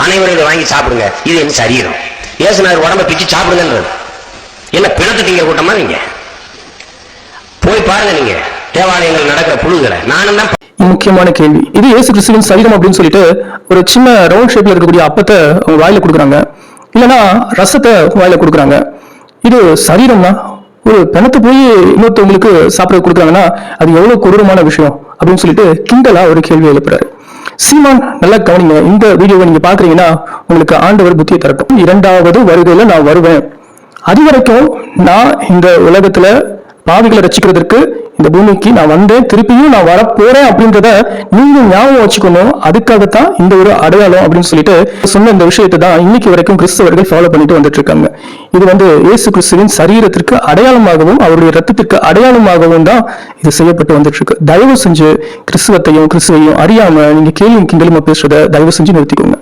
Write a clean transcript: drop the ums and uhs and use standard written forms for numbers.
அனைவரும் இதை வாங்கி சாப்பிடுங்க, இது என்ன சரீரம். இயேசுநாதர் உடம்ப பிச்சு சாப்பிடுங்கன்றது என்ன பிணத்து திங்க கூட்டமா? நீங்க போய் பாருங்க, நீங்க தேவாலயங்கள் நடக்கிற புழுகளை. நானும் தான். முக்கியமான கேள்வி, இது இயேசு கிறிஸ்துவின் சரீரம் அப்படின்னு சொல்லிட்டு ஒரு சின்ன ரவுண்ட் ஷேப்ல இருக்கக்கூடிய அப்பத்தை அவங்க வாயில கொடுக்குறாங்க, இல்லைன்னா ரசத்தை வாயில கொடுக்குறாங்க. இது சரீரம்னா ஒரு பிணத்தை போய் இன்னொருத்தவங்களுக்கு சாப்பிட கொடுக்குறாங்கன்னா அது எவ்வளவு கொடூரமான விஷயம் அப்படின்னு சொல்லிட்டு கிண்டலா ஒரு கேள்வி எழுப்புறாரு. சீமான், நல்லா கவனிங்க, இந்த வீடியோவை நீங்க பாக்குறீங்கன்னா உங்களுக்கு ஆண்டவர் புத்தியை தரட்டும். 2வது வருகையில நான் வருவேன், அது வரைக்கும் நான் இந்த உலகத்துல பாவிகளை ரசிக்கிறதுக்கு இந்த பூமிக்கு நான் வந்தேன், திருப்பியும் நான் வரப்போறேன் அப்படின்றத நீங்க ஞாபகம் வச்சுக்கணும். அதுக்காகத்தான் இந்த ஒரு அடையாளம் அப்படின்னு சொல்லிட்டு சொன்ன இந்த விஷயத்தை தான் இன்னைக்கு வரைக்கும் கிறிஸ்தவர்கள் ஃபாலோ பண்ணிட்டு வந்துட்டு இருக்காங்க. இது இயேசு கிறிஸ்துவின் சரீரத்திற்கு அடையாளமாகவும் அவருடைய ரத்தத்திற்கு அடையாளமாகவும் தான் இது செய்யப்பட்டு வந்துட்டு இருக்கு. தயவு செஞ்சு கிறிஸ்துவத்தையும் கிறிஸ்துவையும் அறியாம நீங்க கேள்வி கிண்டலுமா பேசுறத தயவு செஞ்சு நிறுத்திக்கோங்க.